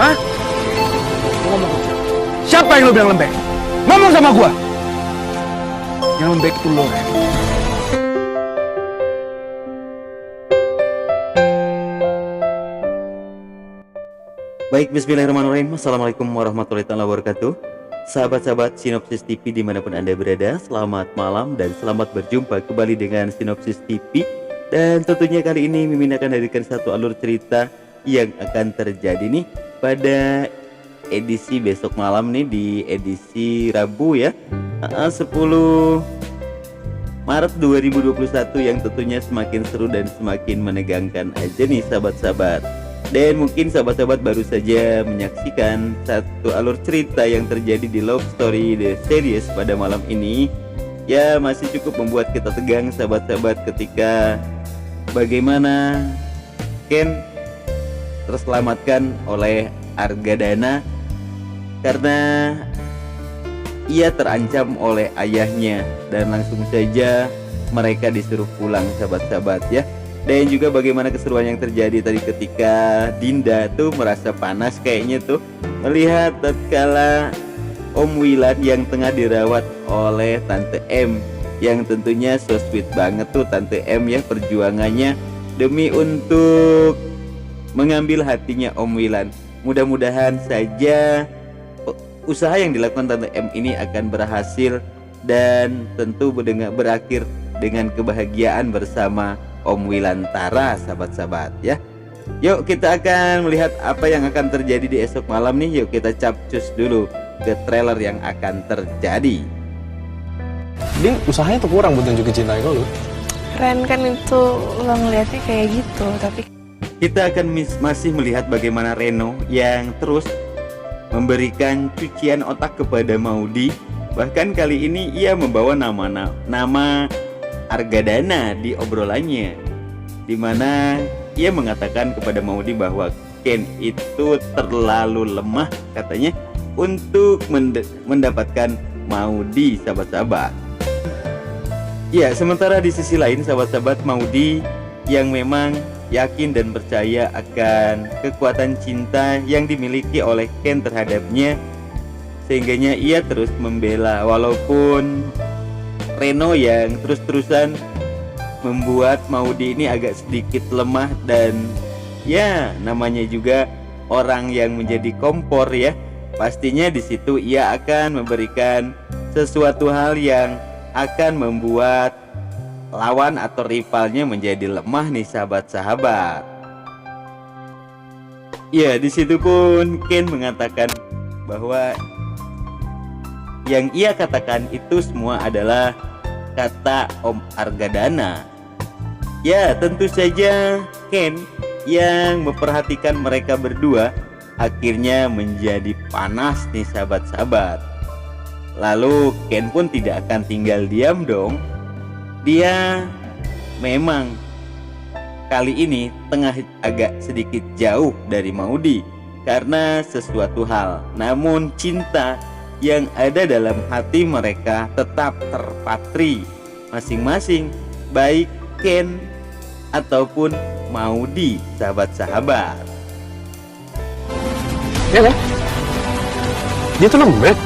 Hah? Ngomong. Siapa yang lu bilang lembek? Ngomong sama gua. Yang lembek itu lo, Ren. Baik, bismillahirrahmanirrahim. Assalamualaikum warahmatullahi wabarakatuh. Sahabat-sahabat Sinopsis TV dimanapun Anda berada, selamat malam dan selamat berjumpa kembali dengan Sinopsis TV. Dan tentunya kali ini Mimin akan hadirkan satu alur cerita yang akan terjadi nih pada edisi besok malam nih, di edisi Rabu ya, 10 Maret 2021, yang tentunya semakin seru dan semakin menegangkan aja nih sahabat-sahabat. Dan mungkin sahabat-sahabat baru saja menyaksikan satu alur cerita yang terjadi di Love Story The Series pada malam ini. Ya, masih cukup membuat kita tegang sahabat-sahabat, ketika bagaimana Ken terselamatkan oleh Argadana karena ia terancam oleh ayahnya, dan langsung saja mereka disuruh pulang sahabat-sahabat ya. Dan juga bagaimana keseruan yang terjadi tadi ketika Dinda tuh merasa panas kayaknya tuh melihat tatkala Om Wilan yang tengah dirawat oleh Tante M, yang tentunya so sweet banget tuh Tante M ya, perjuangannya demi untuk mengambil hatinya Om Wilan. Mudah-mudahan saja usaha yang dilakukan Tante M ini akan berhasil dan tentu berakhir dengan kebahagiaan bersama Om Wilantara sahabat-sahabat ya. Yuk kita akan melihat apa yang akan terjadi di esok malam nih. Yuk kita capcus dulu ke trailer yang akan terjadi. Din, usahanya tuh kurang buat nunjukin cintanya ke lu. Ren, kan itu lo ngeliatnya kayak gitu, tapi Kita akan masih melihat bagaimana Reno yang terus memberikan cucian otak kepada Maudi. Bahkan kali ini ia membawa nama Argadana di obrolannya, dimana ia mengatakan kepada Maudi bahwa Ken itu terlalu lemah katanya untuk mendapatkan Maudi sahabat-sahabat. Ya, sementara di sisi lain sahabat-sahabat, Maudi yang memang yakin dan percaya akan kekuatan cinta yang dimiliki oleh Ken terhadapnya, sehingganya ia terus membela walaupun Reno yang terus-terusan membuat Maudi ini agak sedikit lemah. Dan ya, namanya juga orang yang menjadi kompor ya, pastinya di situ ia akan memberikan sesuatu hal yang akan membuat lawan atau rivalnya menjadi lemah nih sahabat-sahabat. Ya, di situ pun Ken mengatakan bahwa yang ia katakan itu semua adalah kata Om Argadana. Ya, tentu saja Ken yang memperhatikan mereka berdua akhirnya menjadi panas nih sahabat-sahabat. Lalu Ken pun tidak akan tinggal diam dong. Dia memang kali ini tengah agak sedikit jauh dari Maudi karena sesuatu hal. Namun cinta yang ada dalam hati mereka tetap terpatri masing-masing, baik Ken ataupun Maudi sahabat-sahabat. Ya kan? Dia tuh lembek.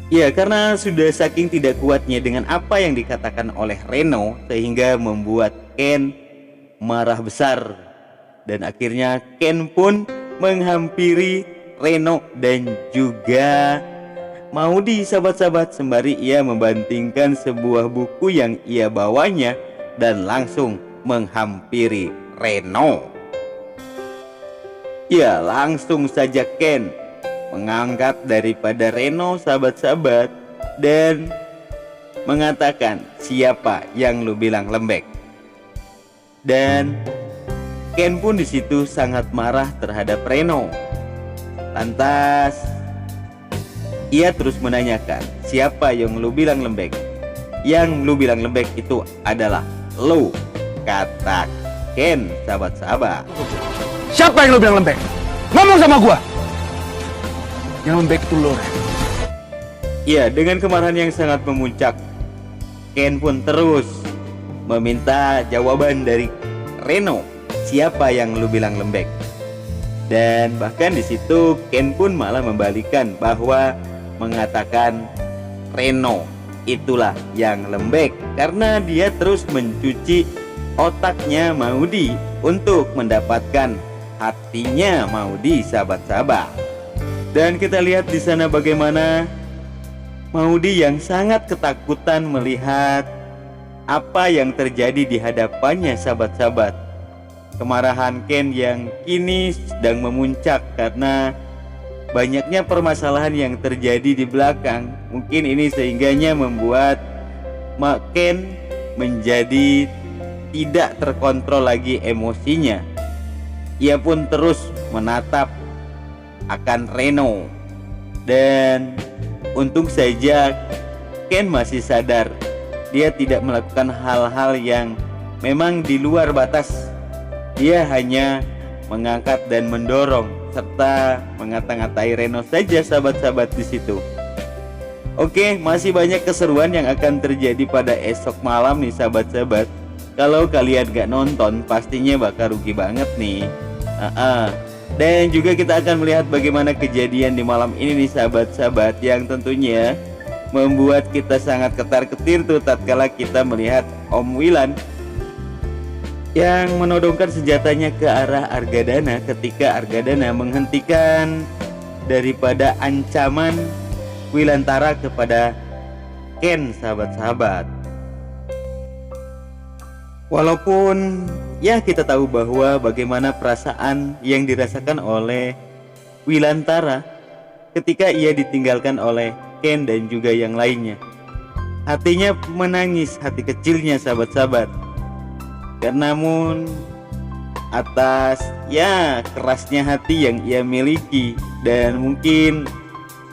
Ya, karena sudah saking tidak kuatnya dengan apa yang dikatakan oleh Reno, sehingga membuat Ken marah besar. Dan akhirnya Ken pun menghampiri Reno dan juga Maudi sahabat-sahabat, sembari ia membantingkan sebuah buku yang ia bawanya dan langsung menghampiri Reno. Ya, langsung saja Ken mengangkat daripada Reno sahabat-sahabat dan mengatakan, siapa yang lu bilang lembek? Dan Ken pun di situ sangat marah terhadap Reno. Lantas ia terus menanyakan, siapa yang lu bilang lembek? Yang lu bilang lembek itu adalah lu, kata Ken sahabat-sahabat. Siapa yang lu bilang lembek? Ngomong sama gua. Yang lembek itu lo, Ren. Ya, dengan kemarahan yang sangat memuncak, Ken pun terus meminta jawaban dari Reno. Siapa yang lu bilang lembek? Dan bahkan di situ Ken pun malah membalikan bahwa mengatakan Reno itulah yang lembek karena dia terus mencuci otaknya Maudy untuk mendapatkan hatinya Maudy, sahabat-sahabat. Dan kita lihat di sana bagaimana Maudy yang sangat ketakutan melihat apa yang terjadi di hadapannya, sahabat-sahabat. Kemarahan Ken yang kini sedang memuncak karena banyaknya permasalahan yang terjadi di belakang. Mungkin ini sehingganya membuat Ken menjadi tidak terkontrol lagi emosinya. Ia pun terus menatap akan Reno. Dan untung saja Ken masih sadar dia tidak melakukan hal-hal yang memang di luar batas. Dia hanya mengangkat dan mendorong serta mengata-ngatai Reno saja, sahabat-sahabat, di situ. Oke, masih banyak keseruan yang akan terjadi pada esok malam nih, sahabat-sahabat. Kalau kalian gak nonton pastinya bakal rugi banget nih. Dan juga kita akan melihat bagaimana kejadian di malam ini nih, sahabat-sahabat, yang tentunya membuat kita sangat ketar-ketir tuh tatkala kita melihat Om Wilan yang menodongkan senjatanya ke arah Argadana ketika Argadana menghentikan daripada ancaman Wilantara kepada Ken, sahabat-sahabat. Walaupun ya kita tahu bahwa bagaimana perasaan yang dirasakan oleh Wilantara ketika ia ditinggalkan oleh Ken dan juga yang lainnya. Hatinya menangis, hati kecilnya, sahabat-sahabat. Namun atas ya kerasnya hati yang ia miliki dan mungkin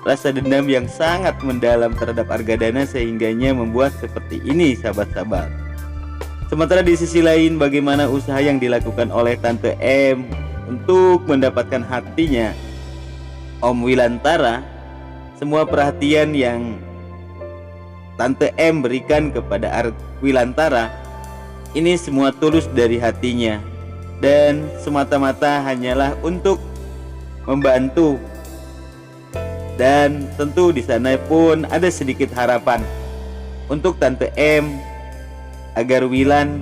rasa dendam yang sangat mendalam terhadap Argadana sehingganya membuat seperti ini, sahabat-sahabat. Sementara di sisi lain bagaimana usaha yang dilakukan oleh Tante M untuk mendapatkan hatinya Om Wilantara. Semua perhatian yang Tante M berikan kepada Wilantara ini semua tulus dari hatinya dan semata-mata hanyalah untuk membantu. Dan tentu di sana pun ada sedikit harapan untuk Tante M agar Wilan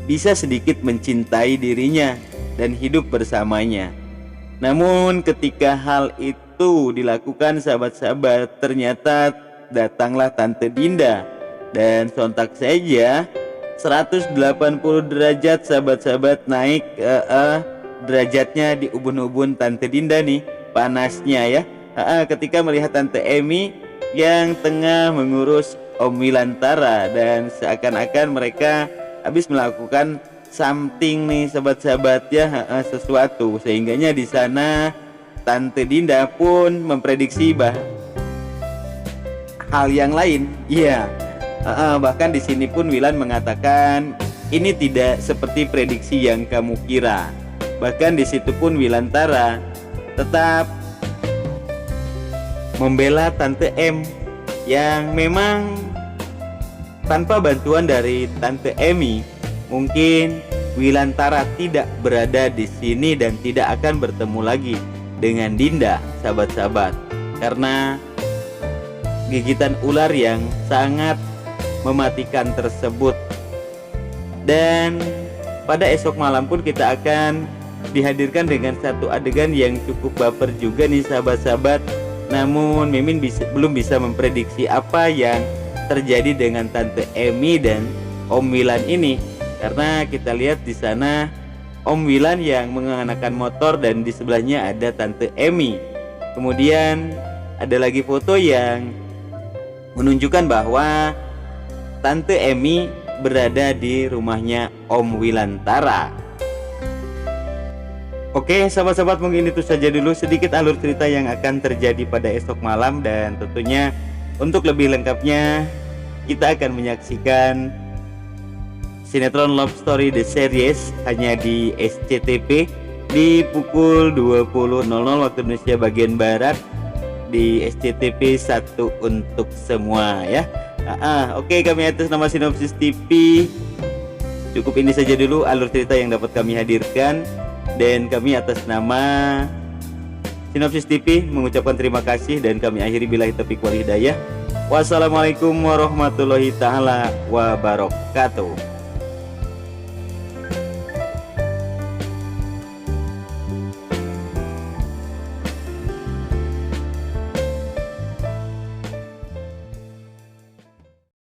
bisa sedikit mencintai dirinya dan hidup bersamanya. Namun ketika hal itu dilakukan, sahabat-sahabat, ternyata datanglah Tante Dinda dan sontak saja 180 derajat, sahabat-sahabat, naik derajatnya di ubun-ubun Tante Dinda nih, panasnya ya. Ketika melihat Tante Emi yang tengah mengurus Om Wilantara dan seakan-akan mereka habis melakukan something nih, sahabat-sahabat ya, sesuatu, sehingganya di sana Tante Dinda pun memprediksi hal yang lain. Iya. Bahkan di sini pun Wilan mengatakan ini tidak seperti prediksi yang kamu kira. Bahkan di situ pun Wilantara tetap membela Tante M yang memang tanpa bantuan dari Tante Emi mungkin Wilantara tidak berada di sini dan tidak akan bertemu lagi dengan Dinda, sahabat-sahabat, karena gigitan ular yang sangat mematikan tersebut. Dan pada esok malam pun kita akan dihadirkan dengan satu adegan yang cukup baper juga nih, sahabat-sahabat. Namun Mimin belum bisa memprediksi apa yang terjadi dengan Tante Emi dan Om Wilan ini, karena kita lihat di sana Om Wilan yang mengenakan motor dan di sebelahnya ada Tante Emi. Kemudian ada lagi foto yang menunjukkan bahwa Tante Emi berada di rumahnya Om Wilantara. Oke, sahabat-sahabat, mungkin itu saja dulu sedikit alur cerita yang akan terjadi pada esok malam. Dan tentunya untuk lebih lengkapnya kita akan menyaksikan sinetron Love Story The Series hanya di SCTV di pukul 20.00 waktu Indonesia bagian Barat di SCTV 1 untuk semua ya. Oke, kami atas nama Sinopsis TV cukup ini saja dulu alur cerita yang dapat kami hadirkan. Dan kami atas nama Sinopsis TV mengucapkan terima kasih, dan kami akhiri billahi taufiq wal hidayah. Wassalamualaikum warahmatullahi taala wabarakatuh.